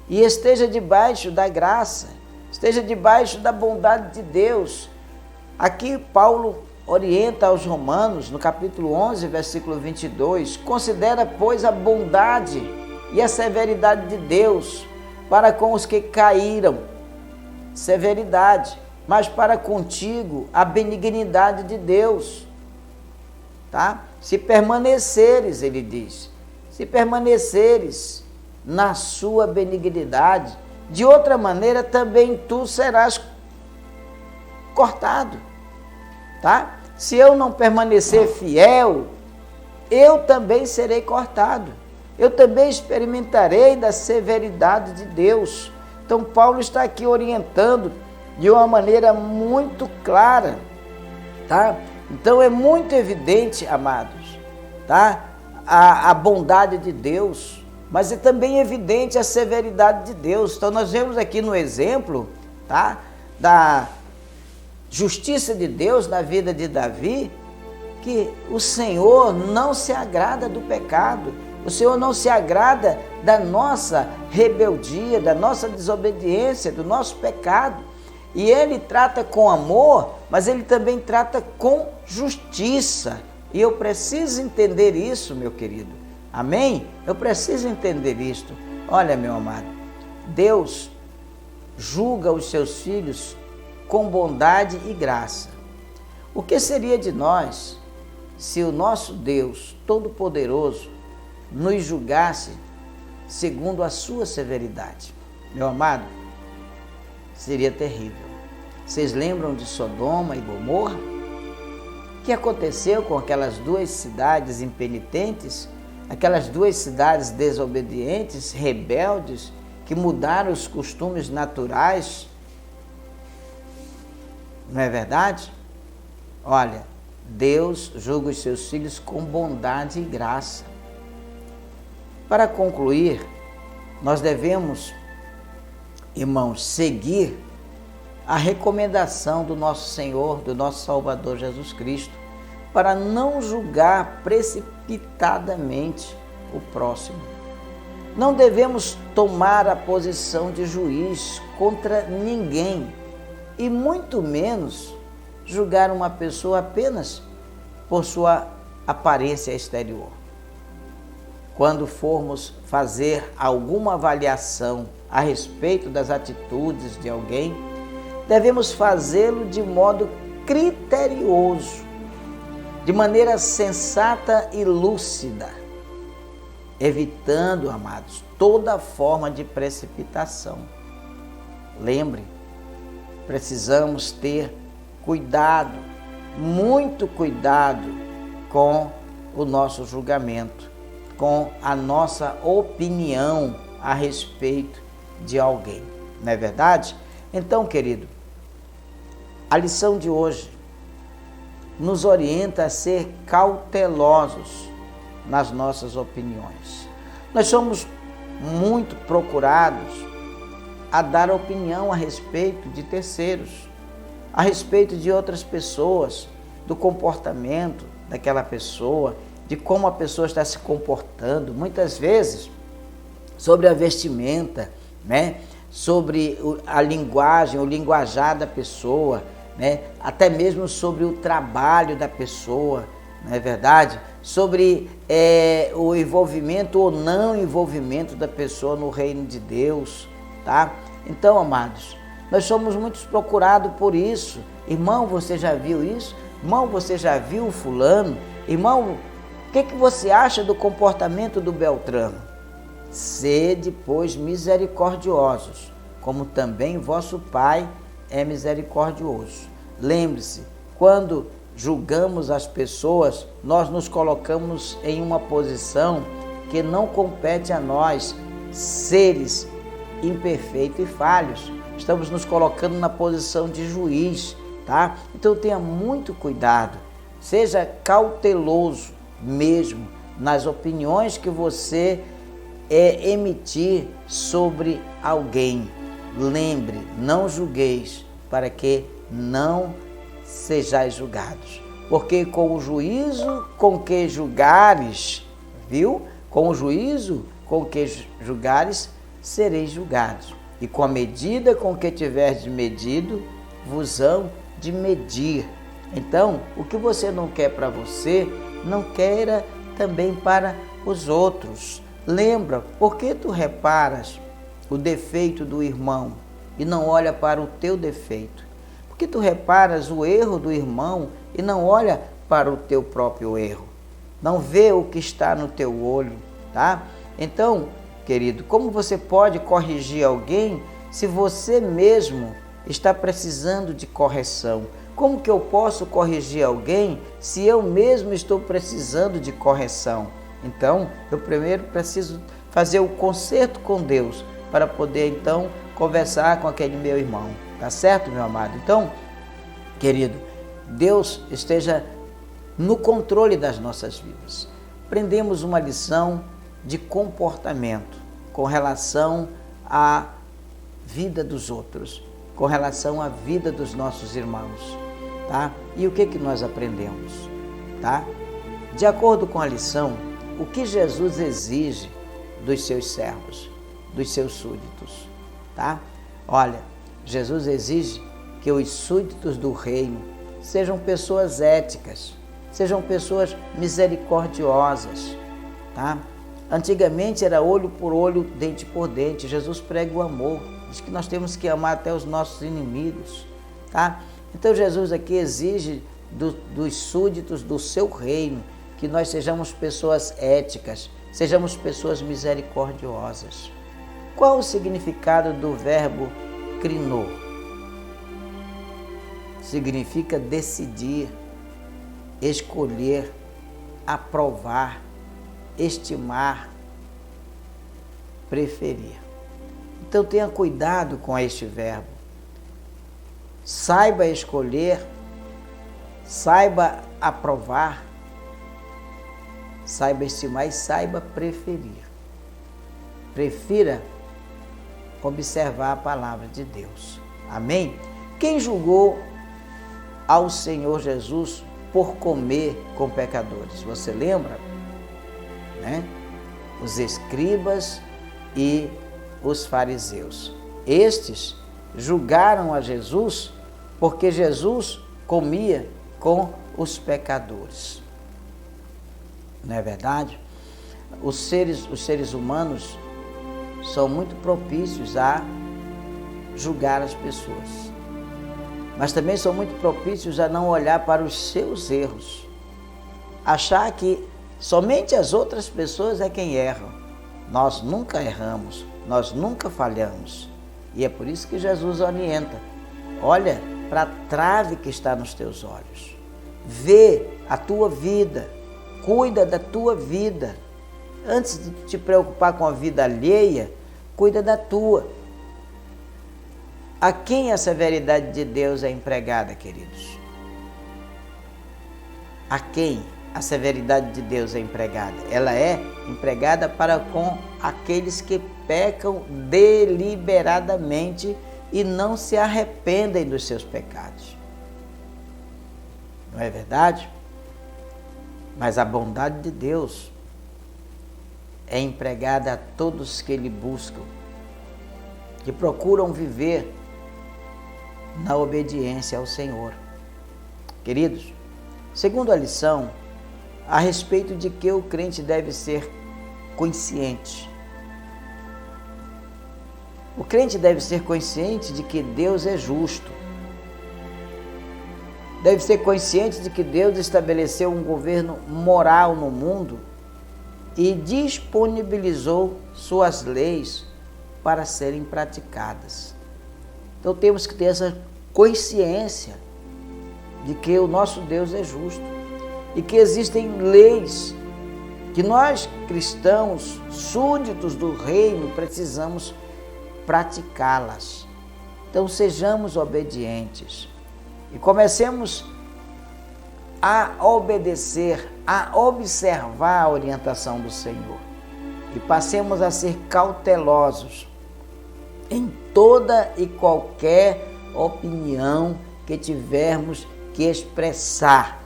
E esteja debaixo da graça, esteja debaixo da bondade de Deus. Aqui Paulo orienta aos Romanos, no capítulo 11, versículo 22, considera, pois, a bondade e a severidade de Deus para com os que caíram, severidade, mas para contigo a benignidade de Deus, tá? Se permaneceres, ele diz, se permaneceres na sua benignidade, de outra maneira também tu serás cortado, tá? Se eu não permanecer fiel, eu também serei cortado, eu também experimentarei da severidade de Deus. Então Paulo está aqui orientando de uma maneira muito clara, tá? Então é muito evidente, amados, tá? A bondade de Deus, mas é também evidente a severidade de Deus. Então nós vemos aqui no exemplo, tá? Da justiça de Deus na vida de Davi, que o Senhor não se agrada do pecado, o Senhor não se agrada da nossa rebeldia, da nossa desobediência, do nosso pecado. E Ele trata com amor, mas Ele também trata com justiça. E eu preciso entender isso, meu querido. Amém? Eu preciso entender isto. Olha, meu amado, Deus julga os seus filhos com bondade e graça. O que seria de nós se o nosso Deus Todo-Poderoso nos julgasse segundo a sua severidade? Meu amado, seria terrível. Vocês lembram de Sodoma e Gomorra? O que aconteceu com aquelas duas cidades impenitentes, aquelas duas cidades desobedientes, rebeldes, que mudaram os costumes naturais? Não é verdade? Olha, Deus julga os seus filhos com bondade e graça. Para concluir, nós devemos, irmãos, seguir a recomendação do nosso Senhor, do nosso Salvador Jesus Cristo, para não julgar precipitadamente o próximo. Não devemos tomar a posição de juiz contra ninguém, e muito menos julgar uma pessoa apenas por sua aparência exterior. Quando formos fazer alguma avaliação a respeito das atitudes de alguém, devemos fazê-lo de modo criterioso, de maneira sensata e lúcida, evitando, amados, toda forma de precipitação. Lembre, precisamos ter cuidado, muito cuidado com o nosso julgamento, com a nossa opinião a respeito de alguém. Não é verdade? Então, querido, a lição de hoje nos orienta a ser cautelosos nas nossas opiniões. Nós somos muito procurados a dar opinião a respeito de terceiros, a respeito de outras pessoas, do comportamento daquela pessoa, de como a pessoa está se comportando, muitas vezes sobre a vestimenta, né? Sobre a linguagem, o linguajar da pessoa, né? Até mesmo sobre o trabalho da pessoa, não é verdade? Sobre o envolvimento ou não envolvimento da pessoa no reino de Deus, tá? Então, amados, nós somos muito procurados por isso. Irmão, você já viu isso? Irmão, você já viu o fulano? Irmão, o que você acha do comportamento do Beltrano? Sede, pois, misericordiosos, como também vosso Pai é misericordioso. Lembre-se, quando julgamos as pessoas, nós nos colocamos em uma posição que não compete a nós, seres imperfeitos e falhos. Estamos nos colocando na posição de juiz, tá? Então tenha muito cuidado, seja cauteloso mesmo nas opiniões que você emitir sobre alguém. Lembre, não julgueis, para que não sejais julgados. Porque com o juízo com que julgares, viu? Com o juízo com que julgares, sereis julgados. E com a medida com que tiverdes medido, vos hão de medir. Então, o que você não quer para você, não queira também para os outros. Lembra, por que tu reparas o defeito do irmão e não olha para o teu defeito? Por que tu reparas o erro do irmão e não olha para o teu próprio erro? Não vê o que está no teu olho, tá? Então, querido, como você pode corrigir alguém se você mesmo está precisando de correção? Como que eu posso corrigir alguém se eu mesmo estou precisando de correção? Então, eu primeiro preciso fazer o conserto com Deus para poder, então, conversar com aquele meu irmão. Tá certo, meu amado? Então, querido, Deus esteja no controle das nossas vidas. Aprendemos uma lição de comportamento com relação à vida dos outros, com relação à vida dos nossos irmãos, tá? E o que nós aprendemos, tá? De acordo com a lição, o que Jesus exige dos seus servos, dos seus súditos, tá? Olha, Jesus exige que os súditos do reino sejam pessoas éticas, sejam pessoas misericordiosas, tá? Antigamente era olho por olho, dente por dente. Jesus prega o amor, diz que nós temos que amar até os nossos inimigos, tá? Então Jesus aqui exige dos súditos do seu reino que nós sejamos pessoas éticas, sejamos pessoas misericordiosas. Qual o significado do verbo crinou? Significa decidir, escolher, aprovar, estimar, preferir. Então tenha cuidado com este verbo. Saiba escolher, saiba aprovar, saiba estimar e saiba preferir. Prefira observar a palavra de Deus. Amém? Quem julgou ao Senhor Jesus por comer com pecadores? Você lembra? Né? Os escribas e os fariseus. Estes julgaram a Jesus porque Jesus comia com os pecadores. Não é verdade? Os seres humanos são muito propícios a julgar as pessoas, mas também são muito propícios a não olhar para os seus erros, achar que somente as outras pessoas é quem erram. Nós nunca erramos, nós nunca falhamos. E é por isso que Jesus orienta. Olha para a trave que está nos teus olhos. Vê a tua vida, cuida da tua vida. Antes de te preocupar com a vida alheia, cuida da tua. A quem a severidade de Deus é empregada, queridos? A quem a severidade de Deus é empregada? Ela é empregada para com aqueles que pecam deliberadamente e não se arrependem dos seus pecados. Não é verdade? Mas a bondade de Deus é empregada a todos que Ele buscam, que procuram viver na obediência ao Senhor. Queridos, segundo a lição, a respeito de que o crente deve ser consciente. O crente deve ser consciente de que Deus é justo. Deve ser consciente de que Deus estabeleceu um governo moral no mundo e disponibilizou suas leis para serem praticadas. Então temos que ter essa consciência de que o nosso Deus é justo e que existem leis que nós, cristãos, súditos do reino, precisamos praticá-las. Então sejamos obedientes e comecemos a obedecer, a observar a orientação do Senhor e passemos a ser cautelosos em toda e qualquer opinião que tivermos que expressar,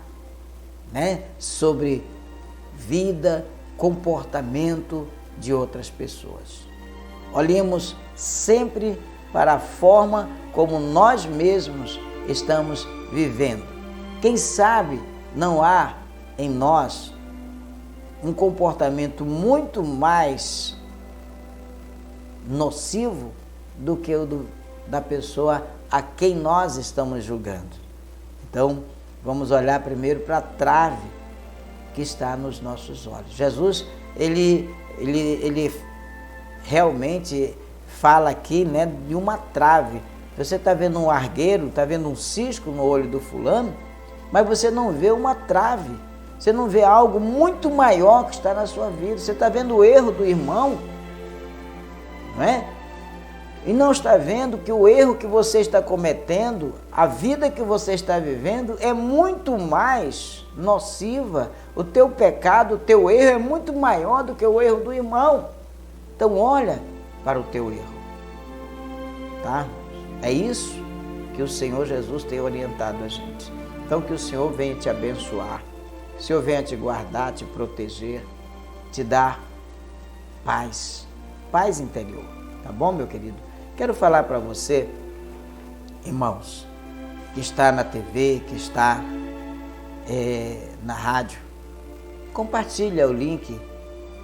sobre vida, comportamento de outras pessoas. Olhemos sempre para a forma como nós mesmos estamos vivendo. Quem sabe não há em nós um comportamento muito mais nocivo do que o da pessoa a quem nós estamos julgando. Então, vamos olhar primeiro para a trave que está nos nossos olhos. Jesus, ele realmente fala aqui, de uma trave. Você está vendo um argueiro, está vendo um cisco no olho do fulano, mas você não vê uma trave. Você não vê algo muito maior que está na sua vida. Você está vendo o erro do irmão, não é? E não está vendo que o erro que você está cometendo, a vida que você está vivendo é muito mais nociva. O teu pecado, o teu erro é muito maior do que o erro do irmão. Então olha para o teu erro, tá? É isso que o Senhor Jesus tem orientado a gente. Então que o Senhor venha te abençoar, o Senhor venha te guardar, te proteger, te dar paz interior, tá bom, meu querido? Quero falar para você, irmãos, que está na TV, que está na rádio, compartilha o link,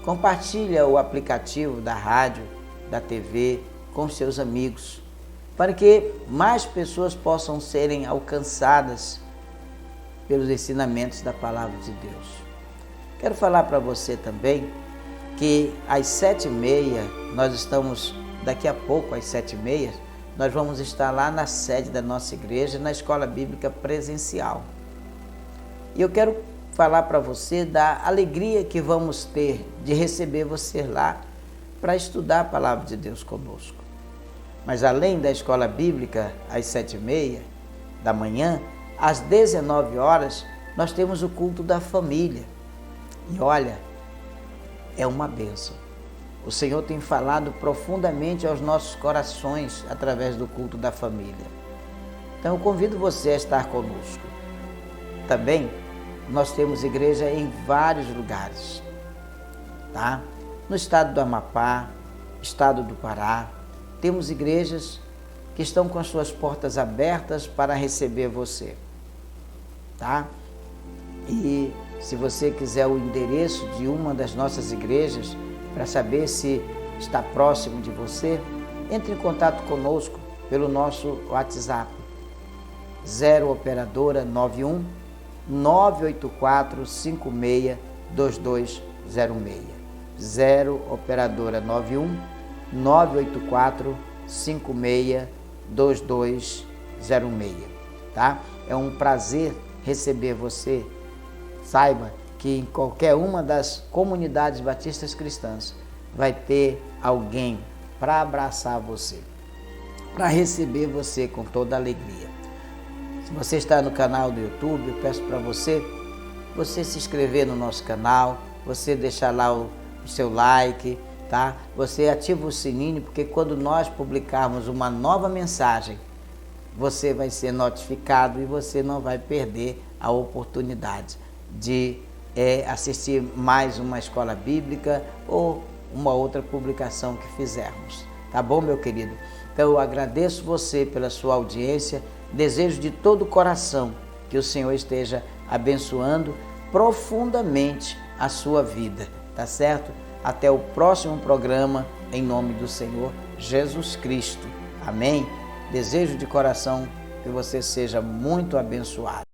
compartilha o aplicativo da rádio, da TV com seus amigos, para que mais pessoas possam serem alcançadas pelos ensinamentos da Palavra de Deus. Quero falar para você também que às 7h30, nós estamos, daqui a pouco às 7h30, nós vamos estar lá na sede da nossa igreja, na Escola Bíblica Presencial. E eu quero falar para você da alegria que vamos ter de receber você lá para estudar a Palavra de Deus conosco. Mas além da Escola Bíblica, às 7h30 da manhã, às 19 horas, nós temos o culto da família. E olha, é uma bênção. O Senhor tem falado profundamente aos nossos corações através do culto da família. Então eu convido você a estar conosco. Também nós temos igreja em vários lugares, tá? No estado do Amapá, estado do Pará, temos igrejas que estão com as suas portas abertas para receber você, tá? E se você quiser o endereço de uma das nossas igrejas para saber se está próximo de você, entre em contato conosco pelo nosso WhatsApp 0 operadora 91 984 56 2206 0 operadora 91 984 56 2206, tá? É um prazer receber você. Saiba que em qualquer uma das comunidades batistas cristãs vai ter alguém para abraçar você, para receber você com toda alegria. Se você está no canal do YouTube, eu peço para você se inscrever no nosso canal, você deixar lá o seu like, tá? Você ativa o sininho, porque quando nós publicarmos uma nova mensagem, você vai ser notificado e você não vai perder a oportunidade de assistir mais uma escola bíblica ou uma outra publicação que fizermos. Tá bom, meu querido? Então eu agradeço você pela sua audiência, desejo de todo o coração que o Senhor esteja abençoando profundamente a sua vida, tá certo? Até o próximo programa, em nome do Senhor Jesus Cristo. Amém? Desejo de coração que você seja muito abençoado.